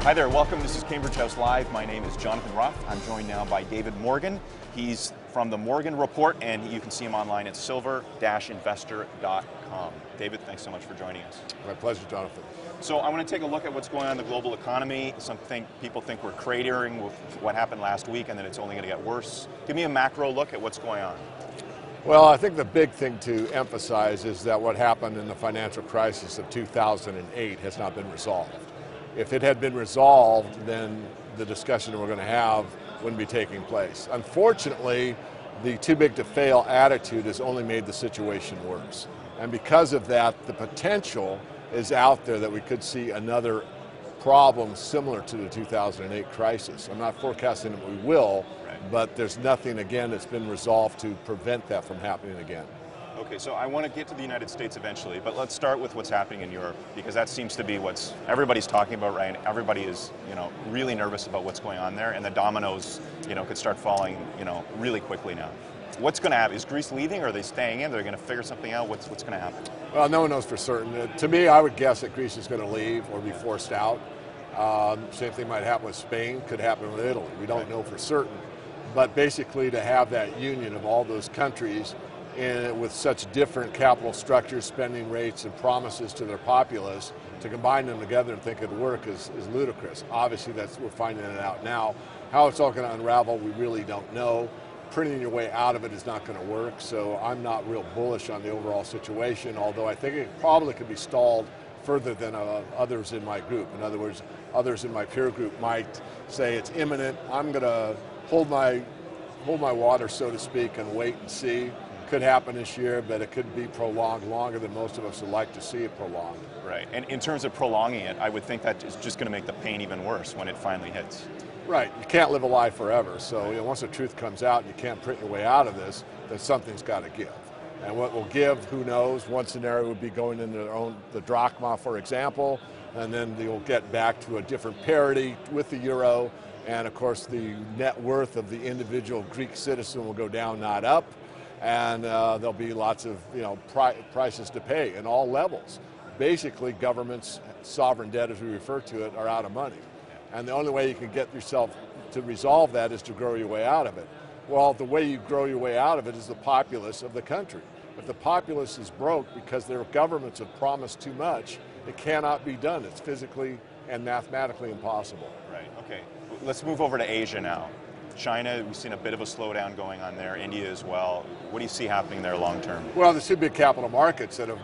Hi there, welcome. This is Cambridge House Live. My name is Jonathan Ruff. I'm joined now by David Morgan. He's from the Morgan Report, and you can see him online at silver-investor.com. David, thanks so much for joining us. My pleasure, Jonathan. So I want to take a look at what's going on in the global economy. People think we're cratering with what happened last week and that it's only going to get worse. Give me a macro look at what's going on. Well, I think the big thing to emphasize is that what happened in the financial crisis of 2008 has not been resolved. If it had been resolved, then the discussion we're going to have wouldn't be taking place. Unfortunately, the too big to fail attitude has only made the situation worse. And because of that, the potential is out there that we could see another problem similar to the 2008 crisis. I'm not forecasting that we will, but there's nothing, again, that's been resolved to prevent that from happening again. Okay, so I want to get to the United States eventually, but let's start with what's happening in Europe, because that seems to be what everybody's talking about, right? Everybody is, really nervous about what's going on there, and the dominoes, could start falling, really quickly now. What's going to happen? Is Greece leaving, or are they staying in? They're going to figure something out? What's going to happen? Well, no one knows for certain. To me, I would guess that Greece is going to leave or be forced out. Same thing might happen with Spain, could happen with Italy. We don't know for certain. But basically, to have that union of all those countries with such different capital structures, spending rates, and promises to their populace, to combine them together and think it'd work is ludicrous. Obviously, we're finding it out now. How it's all going to unravel, we really don't know. Printing your way out of it is not going to work, so I'm not real bullish on the overall situation, although I think it probably could be stalled further than others in my group. In other words, others in my peer group might say it's imminent. I'm going to hold my water, so to speak, and wait and see. Could happen this year, but it could be prolonged longer than most of us would like to see it prolonged. Right, and in terms of prolonging it, I would think that is just going to make the pain even worse when it finally hits. Right, you can't live a lie forever, so once the truth comes out and you can't print your way out of this, then something's got to give. And what will give, who knows? One scenario would be going into the drachma, for example, and then you'll get back to a different parity with the euro, and of course the net worth of the individual Greek citizen will go down, not up. And there'll be lots of prices to pay in all levels. Basically, governments, sovereign debt as we refer to it, are out of money. And the only way you can get yourself to resolve that is to grow your way out of it. Well, the way you grow your way out of it is the populace of the country. If the populace is broke because their governments have promised too much, it cannot be done. It's physically and mathematically impossible. Right, okay. Let's move over to Asia now. China, we've seen a bit of a slowdown going on there. India as well. What do you see happening there long term? Well, the two big capital markets that have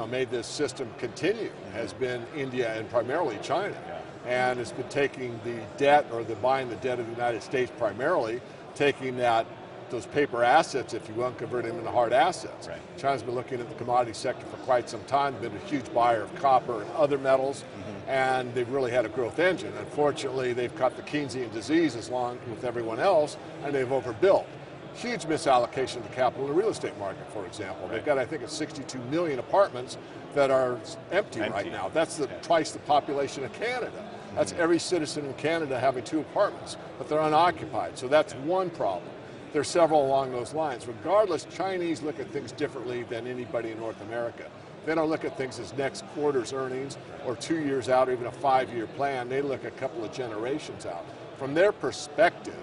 made this system continue has been India and primarily China. Yeah. And it's been taking the debt, or buying the debt of the United States primarily, taking those paper assets, if you will, and converting them into hard assets. Right. China's been looking at the commodity sector for quite some time, been a huge buyer of copper and other metals, and they've really had a growth engine. Unfortunately, they've caught the Keynesian disease along with everyone else, and they've overbuilt. Huge misallocation of capital in the real estate market, for example. They've got, I think, 62 million apartments that are empty right now. That's twice the population of Canada. That's every citizen in Canada having 2 apartments, but they're unoccupied. So that's one problem. There's several along those lines. Regardless, Chinese look at things differently than anybody in North America. They don't look at things as next quarter's earnings or 2 years out or even a 5-year plan. They look a couple of generations out. From their perspective,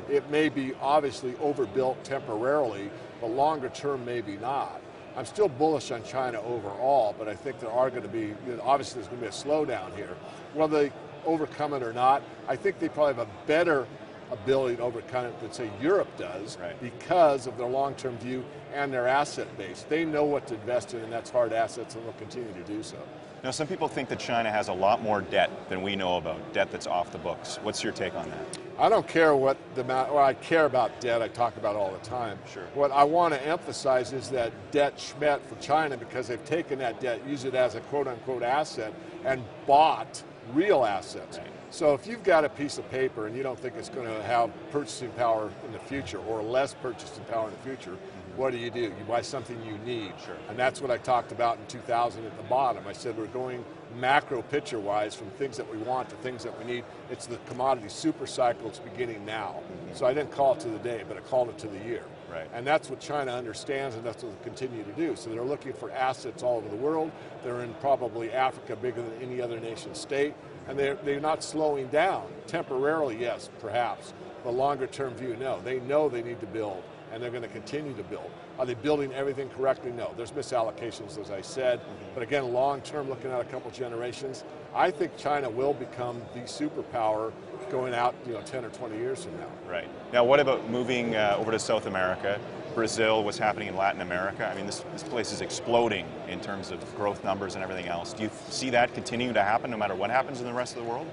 it may be obviously overbuilt temporarily, but longer term maybe not. I'm still bullish on China overall, but I think there are going to be, obviously there's going to be a slowdown here. Whether they overcome it or not, I think they probably have a better ability to overcome it than, say, Europe does, because of their long-term view and their asset base. They know what to invest in, and that's hard assets, and they'll continue to do so. Now, some people think that China has a lot more debt than we know about, debt that's off the books. What's your take on that? I don't care what the amount, well, I care about debt, I talk about it all the time. Sure. What I want to emphasize is that debt schmet for China, because they've taken that debt, used it as a quote-unquote asset, and bought real assets. Right. So if you've got a piece of paper and you don't think it's going to have purchasing power in the future or less purchasing power in the future, what do? You buy something you need. Sure. And that's what I talked about in 2000 at the bottom. I said we're going macro picture-wise from things that we want to things that we need. It's the commodity super cycle. It's beginning now. So I didn't call it to the day, but I called it to the year. Right. And that's what China understands, and that's what they'll continue to do. So they're looking for assets all over the world. They're in probably Africa bigger than any other nation state. And they're not slowing down. Temporarily, yes, perhaps, but longer term view, no. They know they need to build, and they're going to continue to build. Are they building everything correctly? No. There's misallocations, as I said, but again, long term, looking at a couple generations, I think China will become the superpower going out 10 or 20 years from now. Right. Now, what about moving over to South America? Brazil, what's happening in Latin America? I mean, this place is exploding in terms of growth numbers and everything else. Do you see that continuing to happen no matter what happens in the rest of the world?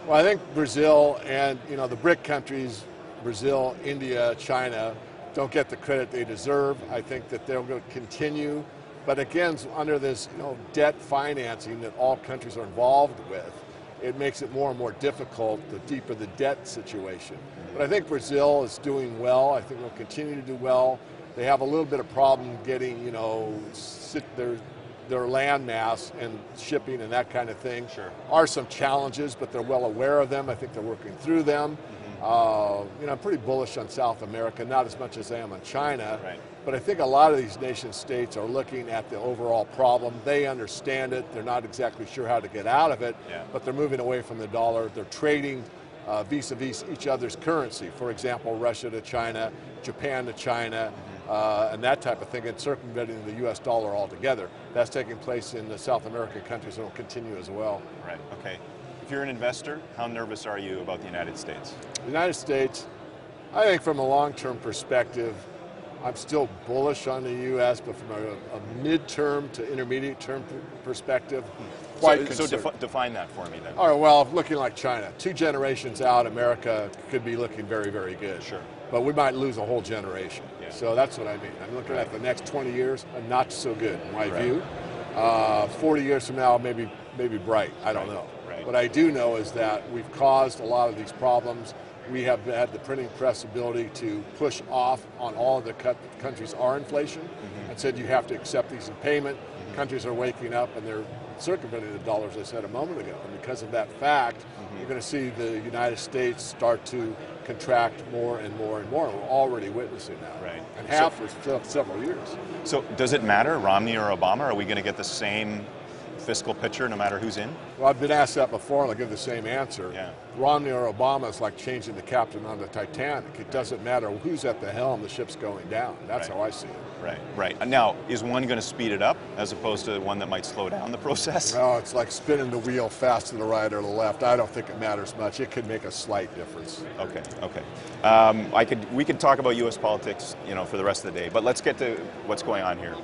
Well, I think Brazil and the BRIC countries, Brazil, India, China, don't get the credit they deserve. I think that they're going to continue, but again, under this debt financing that all countries are involved with, it makes it more and more difficult the deeper the debt situation. But I think Brazil is doing well. I think they'll continue to do well. They have a little bit of problem getting their land mass and shipping and that kind of thing. Sure. Are some challenges, but they're well aware of them. I think they're working through them. I'm pretty bullish on South America, not as much as I am on China, right. But I think a lot of these nation states are looking at the overall problem. They understand it. They're not exactly sure how to get out of it, but they're moving away from the dollar. They're trading vis-a-vis each other's currency. For example, Russia to China, Japan to China, and that type of thing, and circumventing the US dollar altogether. That's taking place in the South American countries and will continue as well. Right, okay. If you're an investor, how nervous are you about the United States? The United States, I think from a long-term perspective, I'm still bullish on the U.S., but from a mid-term to intermediate-term perspective, quite concerned. So define that for me then. All right, well, looking like China. 2 generations out, America could be looking very, very good. Sure. But we might lose a whole generation. Yeah. So that's what I mean. I'm looking at the next 20 years, not so good, in my view. 40 years from now, maybe bright. I don't know. Right. What I do know is that we've caused a lot of these problems. We have had the printing press ability to push off on all of the countries our inflation and said you have to accept these in payment. Countries are waking up and they're circumventing the dollar, as I said a moment ago. And because of that fact, you're going to see the United States start to contract more and more and more. We're already witnessing that. Right. And have for several years. So does it matter, Romney or Obama? Are we going to get the same fiscal picture no matter who's in? Well, I've been asked that before, and I'll give the same answer. Yeah. Romney or Obama is like changing the captain on the Titanic. It doesn't matter who's at the helm, the ship's going down. That's how I see it. Right, right. And now, is one going to speed it up as opposed to one that might slow down the process? No, it's like spinning the wheel fast to the right or the left. I don't think it matters much. It could make a slight difference. Okay, okay. We could talk about U.S. politics, for the rest of the day, but let's get to what's going on here.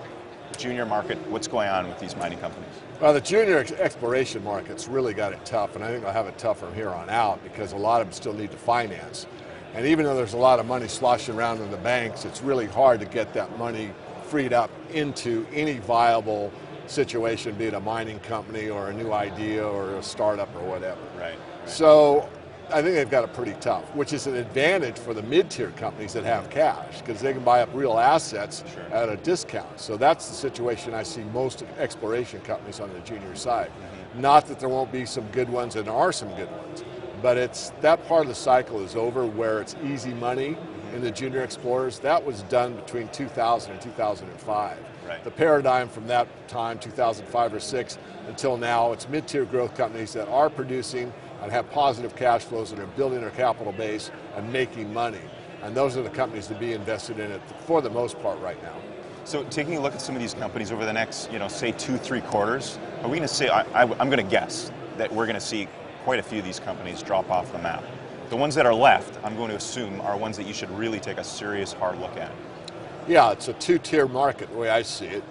The junior market, what's going on with these mining companies? Well, the junior exploration market's really got it tough, and I think they'll have it tough from here on out because a lot of them still need to finance. And even though there's a lot of money sloshing around in the banks, it's really hard to get that money freed up into any viable situation, be it a mining company or a new idea or a startup or whatever. Right. So I think they've got it pretty tough, which is an advantage for the mid-tier companies that have cash because they can buy up real assets at a discount. So that's the situation I see most exploration companies on the junior side. Not that there won't be some good ones, and there are some good ones, but it's that part of the cycle is over where it's easy money in the junior explorers. That was done between 2000 and 2005. Right. The paradigm from that time, 2005 or 6, until now, it's mid-tier growth companies that are producing and have positive cash flows and are building their capital base and making money. And those are the companies to be invested in it for the most part right now. So taking a look at some of these companies over the next, say 2-3 quarters, are we going to say, I'm going to guess that we're going to see quite a few of these companies drop off the map. The ones that are left, I'm going to assume, are ones that you should really take a serious hard look at. Yeah, it's a 2-tier market the way I see it.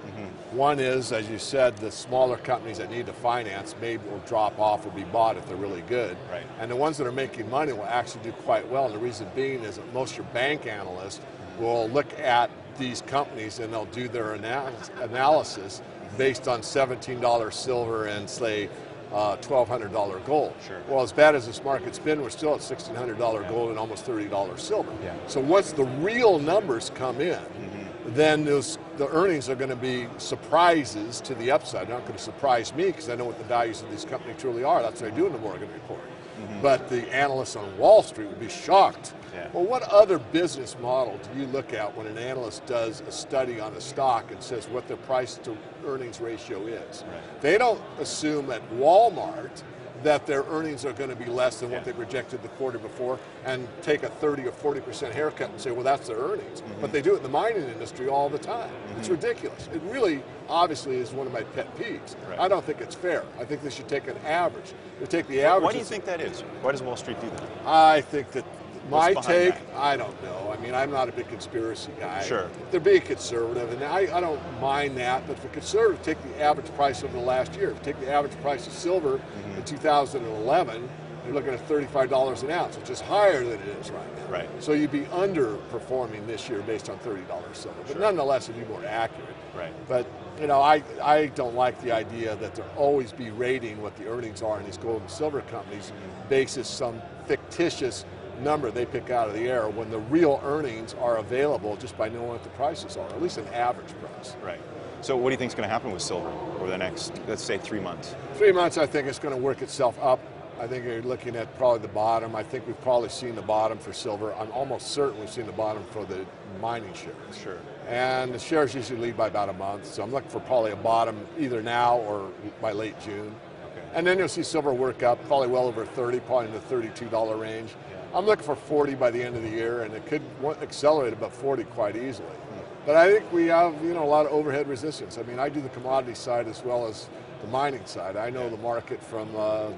One is, as you said, the smaller companies that need to finance maybe will drop off or be bought if they're really good. Right. And the ones that are making money will actually do quite well. And the reason being is that most of your bank analysts will look at these companies and they'll do their analysis based on $17 silver and say $1,200 gold. Sure. Well, as bad as this market's been, we're still at $1,600 gold and almost $30 silver. Yeah. So once the real numbers come in, then the earnings are going to be surprises to the upside. They're not going to surprise me because I know what the values of these companies truly are. That's what I do in the Morgan report. But the analysts on Wall Street would be shocked. Yeah. Well, what other business model do you look at when an analyst does a study on a stock and says what their price to earnings ratio is? Right. They don't assume that Walmart that their earnings are going to be less than what they projected the quarter before, and take a 30 or 40% haircut and say, well, that's their earnings. But they do it in the mining industry all the time. It's ridiculous. It really, obviously, is one of my pet peeves. Right. I don't think it's fair. I think they should take an average. They take the average. Why do you think that is? Why does Wall Street do that? I think that my What's take, behind that? I don't know. I mean, I'm not a big conspiracy guy. Sure. They're being conservative, and I don't mind that, but for conservative, take the average price over the last year. If you take the average price of silver in 2011, you're looking at $35 an ounce, which is higher than it is right now. Right. So you'd be underperforming this year based on $30 silver, but nonetheless, it'd be more accurate. Right. But you know, I don't like the idea that they'll always be rating what the earnings are in these gold and silver companies basis some fictitious number they pick out of the air when the real earnings are available just by knowing what the prices are, at least an average price. Right. So what do you think is going to happen with silver over the next, let's say, 3 months? 3 months, I think it's going to work itself up. I think you're looking at probably the bottom. I think we've probably seen the bottom for silver. I'm almost certain we've seen the bottom for the mining shares. Sure. And the shares usually lead by about a month, so I'm looking for probably a bottom either now or by late June. Okay. And then you'll see silver work up, probably well over 30, probably in the $32 range. I'm looking for 40 by the end of the year, and it could accelerate above 40 quite easily. But I think we have, you know, a lot of overhead resistance. I mean, I do the commodity side as well as the mining side. I know the market from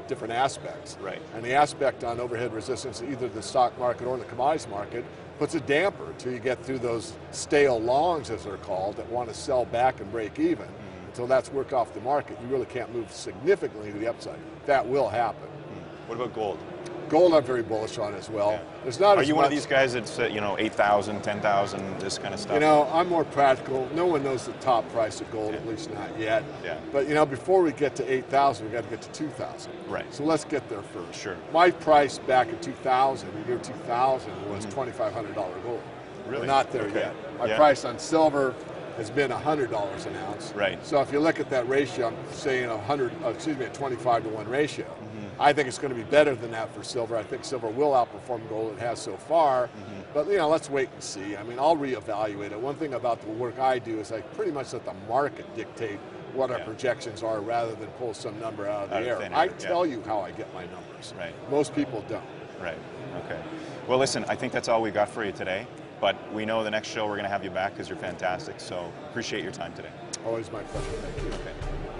different aspects. Right. And the aspect on overhead resistance, either the stock market or the commodities market, puts a damper until you get through those stale longs, as they're called, that want to sell back and break even. Until that's worked off the market, you really can't move significantly to the upside. That will happen. What about gold? Gold I'm very bullish on as well. Yeah. There's not Are as you much, one of these guys that's, 8,000, 10,000, this kind of stuff? You know, I'm more practical. No one knows the top price of gold, at least not yet. Yeah. But you know, before we get to 8,000, we got to get to 2,000. Right. So let's get there first. Sure. My price back in 2000, the year 2000, was $2,500 gold. Really? We're not there Okay. yet. My Yeah. price on silver has been $100 an ounce. Right. So if you look at that ratio, I'm saying a 25 to 1 ratio. I think it's going to be better than that for silver. I think silver will outperform gold. It has so far. But you know, let's wait and see. I mean, I'll reevaluate it. One thing about the work I do is I pretty much let the market dictate what our projections are rather than pull some number out of the air. thin I air, tell you how I get my numbers. Right. Most people don't. Right. Okay. Well, listen, I think that's all we've got for you today. But we know the next show we're going to have you back because you're fantastic. So appreciate your time today. Always my pleasure. Thank you. Okay.